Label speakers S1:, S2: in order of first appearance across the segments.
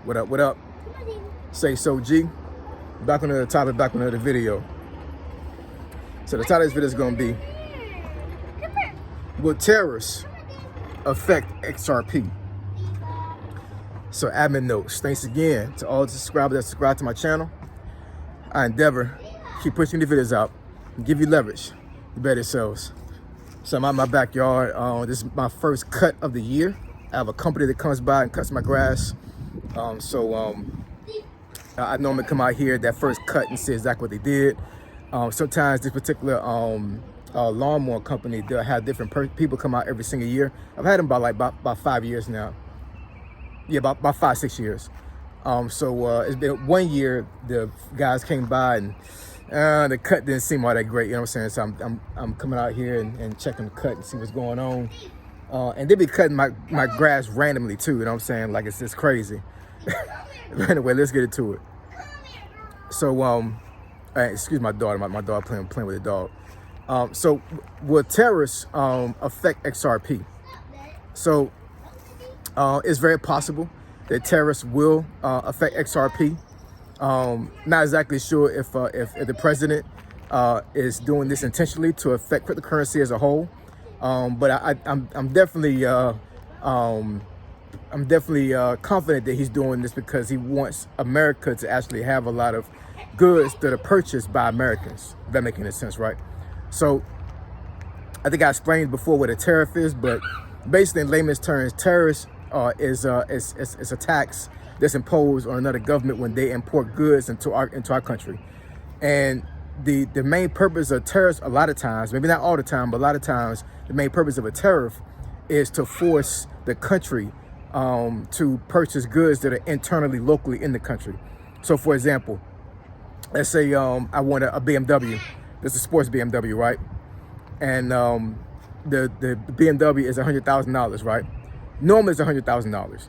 S1: What up, what up? Say so, G. Back on the topic, back on the video. So the title of this video is going to be, will tariffs affect XRP? So admin notes. Thanks again to all the subscribers that subscribe to my channel. I endeavor to keep pushing the videos out and give you leverage to better yourselves. So I'm out in my backyard. This is my first cut of the year. I have a company that comes by and cuts my grass. I normally come out here that first cut and see exactly what they did. Sometimes this particular lawnmower company, they'll have different people come out every single year. I've had them about 5 years now. Yeah, about 5-6 years. It's been 1 year the guys came by and the cut didn't seem all that great. You know what I'm saying? So I'm coming out here and checking the cut and see what's going on. And they be cutting my grass randomly too. You know what I'm saying? Like it's just crazy. But anyway, let's get into it. So excuse my daughter. My daughter playing with the dog. So will tariffs affect XRP? So it's very possible that tariffs will affect XRP. Not exactly sure if the president is doing this intentionally to affect cryptocurrency as a whole, but I'm definitely confident that he's doing this because he wants America to actually have a lot of goods that are purchased by Americans. If that makes any sense, right? So I think I explained before what a tariff is, but basically in layman's terms, tariffs is a tax that's imposed on another government when they import goods into our country. And the main purpose of tariffs, a lot of times, maybe not all the time, but a lot of times, the main purpose of a tariff is to force the country to purchase goods that are internally, locally in the country. So for example, let's say I want a BMW. This is a sports BMW, right? And the BMW is $100,000, right? Normally it's $100,000.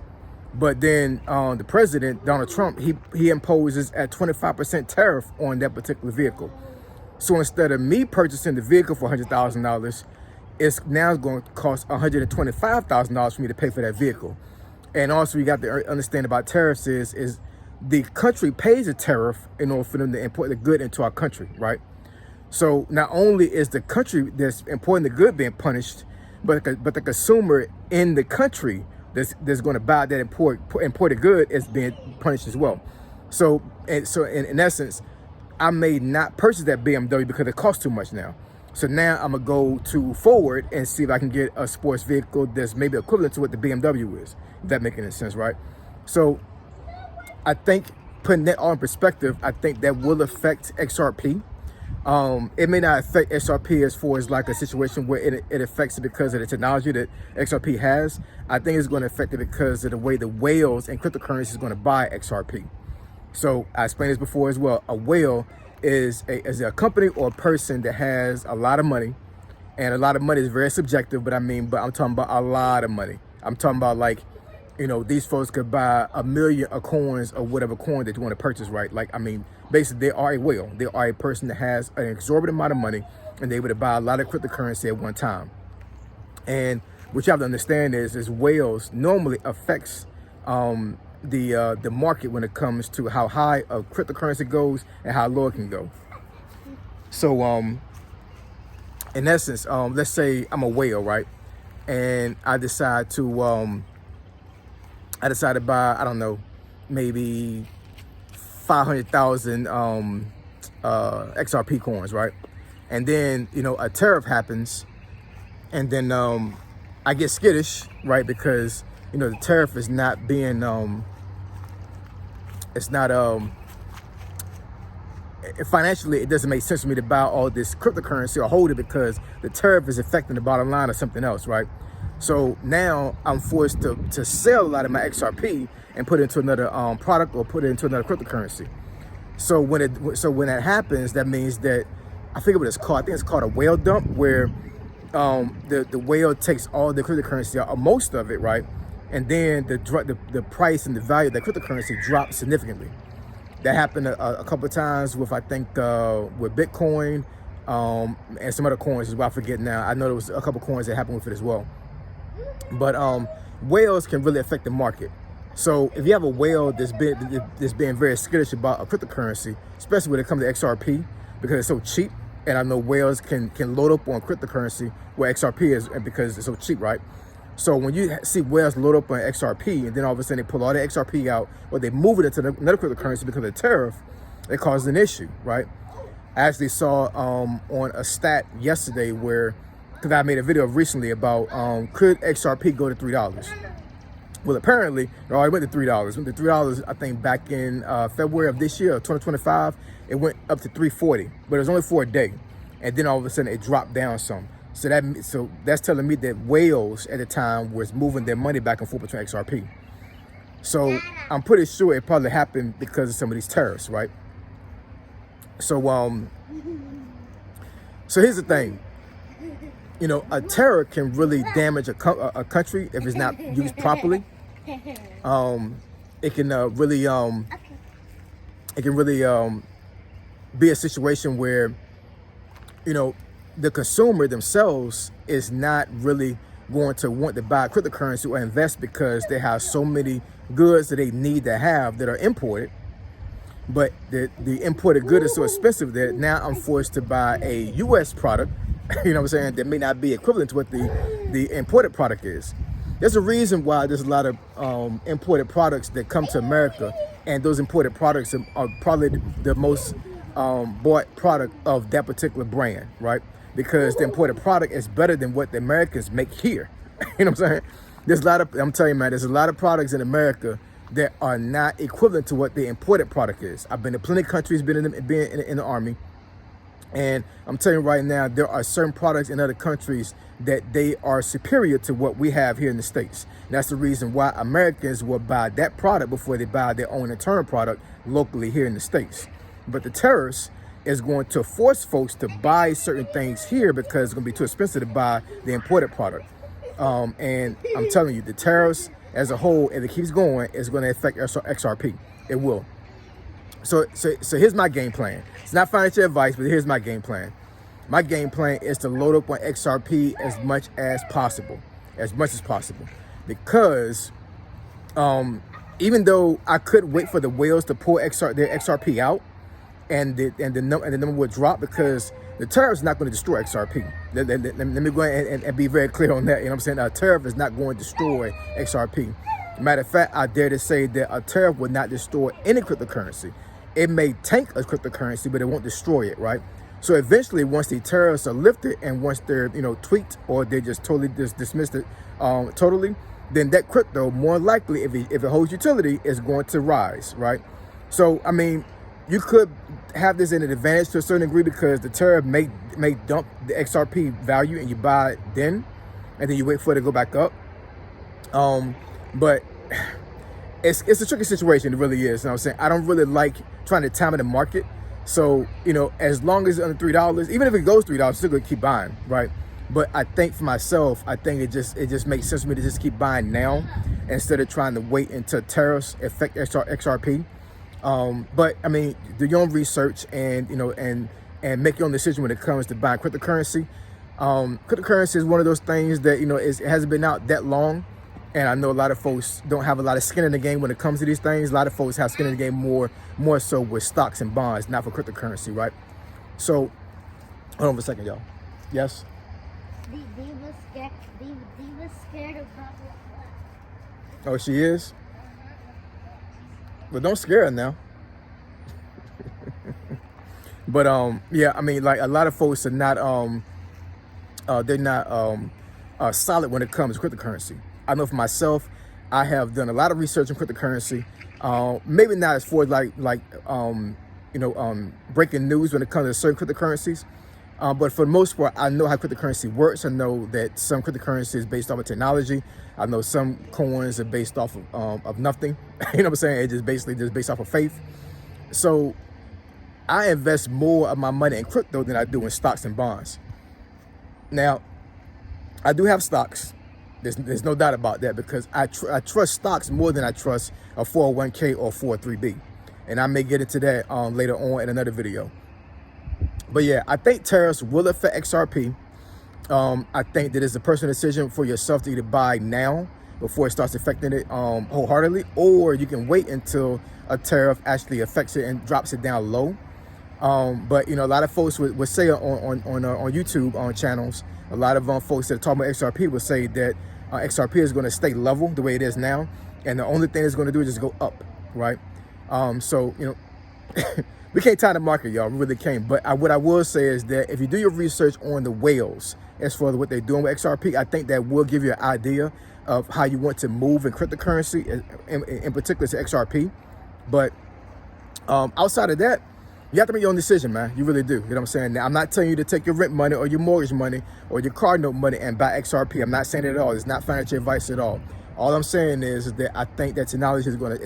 S1: But then the president, Donald Trump, he imposes a 25% tariff on that particular vehicle. So instead of me purchasing the vehicle for $100,000, it's now going to cost $125,000 for me to pay for that vehicle. And also you got to understand about tariffs is the country pays a tariff in order for them to import the good into our country, right? So not only is the country that's importing the good being punished, but the consumer in the country that's going to buy that imported good is being punished as well. So in essence, I may not purchase that BMW because it costs too much now. So now I'm gonna go to Forward and see if I can get a sports vehicle that's maybe equivalent to what the BMW is. If that makes any sense, right? So I think putting that all in perspective, I think that will affect XRP. It may not affect XRP as far as like a situation where it affects it because of the technology that XRP has. I think it's going to affect it because of the way the whales and cryptocurrency is going to buy XRP. So I explained this before as well. A whale is a company or a person that has a lot of money, and a lot of money is very subjective, but I'm talking about a lot of money. I'm talking about, like, you know, these folks could buy 1 million of coins or whatever coin that you want to purchase, right? Like, I mean, basically they are a whale. They are a person that has an exorbitant amount of money and they're able to buy a lot of cryptocurrency at one time. And what you have to understand is whales normally affects the market when it comes to how high a cryptocurrency goes and how low it can go. So in essence, let's say I'm a whale, right? And I decide to buy, I don't know, maybe 500,000 XRP coins, right? And then, you know, a tariff happens, and then I get skittish, right? Because, you know, the tariff is not being financially, it doesn't make sense for me to buy all this cryptocurrency or hold it because the tariff is affecting the bottom line or something else, right? So now I'm forced to sell a lot of my XRP and put it into another product or put it into another cryptocurrency. So when that happens, that means that, I forget what it's called. I think it's called a whale dump, where the whale takes all the cryptocurrency out, or most of it, right? And then the price and the value of that cryptocurrency drops significantly. That happened a couple of times with, I think, with Bitcoin and some other coins as well. I forget now. I know there was a couple coins that happened with it as well. But whales can really affect the market. So if you have a whale that's being very skittish about a cryptocurrency, especially when it comes to XRP, because it's so cheap, and I know whales can load up on cryptocurrency where XRP is, and because it's so cheap, right? So when you see whales load up on XRP, and then all of a sudden they pull all the XRP out, or they move it into another cryptocurrency because of the tariff, it causes an issue, right? I actually saw on a stat yesterday where, because I made a video recently about could XRP go to $3? Well, apparently, it already went to $3. Went to $3, I think, back in February of this year, 2025. It went up to $3.40, but it was only for a day, and then all of a sudden it dropped down some. So that's telling me that whales at the time was moving their money back and forth between XRP. So I'm pretty sure it probably happened because of some of these tariffs, right? So so here's the thing. You know, a tariff can really damage a country if it's not used properly. It can really be a situation where, you know, the consumer themselves is not really going to want to buy cryptocurrency or invest because they have so many goods that they need to have that are imported. But the imported good is so expensive that now I'm forced to buy a U.S. product, you know what I'm saying, that may not be equivalent to what the imported product is. There's a reason why there's a lot of imported products that come to America, and those imported products are probably the most bought product of that particular brand, right? Because the imported product is better than what the Americans make here. You know what I'm saying? There's a lot of, I'm telling you, man, there's a lot of products in America that are not equivalent to what the imported product is. I've been to plenty of countries, been in the Army, and I'm telling you right now, there are certain products in other countries that they are superior to what we have here in the States. And that's the reason why Americans will buy that product before they buy their own internal product locally here in the States. But the tariffs is going to force folks to buy certain things here because it's going to be too expensive to buy the imported product. And I'm telling you, the tariffs as a whole, if it keeps going, is going to affect XRP. It will. So here's my game plan. It's not financial advice, but here's my game plan. My game plan is to load up on XRP as much as possible, because even though I could wait for the whales to pull their XRP out, and the number would drop, because the tariff is not going to destroy XRP. Let me go ahead and be very clear on that. You know what I'm saying? A tariff is not going to destroy XRP. Matter of fact, I dare to say that a tariff would not destroy any cryptocurrency. It may tank a cryptocurrency, but it won't destroy it, right? So eventually, once the tariffs are lifted and once they're, you know, tweaked, or they just totally dismissed it totally, then that crypto, more likely, if it holds utility, is going to rise, right? So, I mean, you could have this in an advantage to a certain degree because the tariff may dump the XRP value and you buy it then, and then you wait for it to go back up. But it's a tricky situation. It really is. You know what I'm saying? I don't really like trying to time the market. So, you know, as long as it's under $3, even if it goes $3, I'm still gonna keep buying, right? But I think for myself, I think it just makes sense for me to just keep buying now instead of trying to wait until tariffs affect XRP. But I mean, do your own research and, you know, and make your own decision when it comes to buying cryptocurrency. Cryptocurrency is one of those things that, you know, it hasn't been out that long. And I know a lot of folks don't have a lot of skin in the game when it comes to these things. A lot of folks have skin in the game more so with stocks and bonds, not for cryptocurrency, right? So, hold on for a second, y'all. Yes?
S2: Dee was scared of Papa.
S1: Oh, she is? But don't scare her now. But yeah, I mean, like, a lot of folks are not they're not solid when it comes to cryptocurrency. I know for myself, I have done a lot of research on cryptocurrency. Maybe not as far as breaking news when it comes to certain cryptocurrencies. But for the most part, I know how cryptocurrency works. I know that some cryptocurrency is based off of technology. I know some coins are based off of nothing. You know what I'm saying? It's just basically just based off of faith. So I invest more of my money in crypto than I do in stocks and bonds. Now, I do have stocks. There's no doubt about that, because I trust stocks more than I trust a 401k or 403b. And I may get into that later on in another video. But yeah, I think tariffs will affect XRP. I think that it's a personal decision for yourself to either buy now before it starts affecting it wholeheartedly, or you can wait until a tariff actually affects it and drops it down low. But you know, a lot of folks would say on YouTube on channels, a lot of folks that are talking about XRP would say that XRP is going to stay level the way it is now, and the only thing it's going to do is just go up, right? So you know, we can't time the market, y'all. We really can't. But what I will say is that if you do your research on the whales as far as what they're doing with XRP, I think that will give you an idea of how you want to move in cryptocurrency, in particular to XRP. But outside of that, you have to make your own decision, man. You really do. You know what I'm saying? Now, I'm not telling you to take your rent money or your mortgage money or your car note money and buy XRP. I'm not saying it at all. It's not financial advice at all. All I'm saying is that I think that technology is going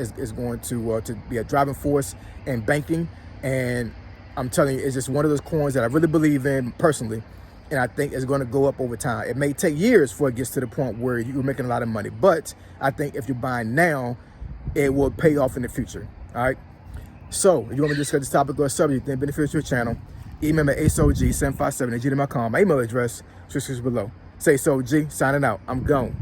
S1: to be a driving force in banking, and I'm telling you, it's just one of those coins that I really believe in personally, and I think it's going to go up over time. It may take years before it gets to the point where you're making a lot of money, but I think if you're buying now, it will pay off in the future. All right. So if you want me to discuss this topic or subject that benefits your channel, email me at asog757@gmail.com. My email address is below. Say so G, signing out. I'm gone.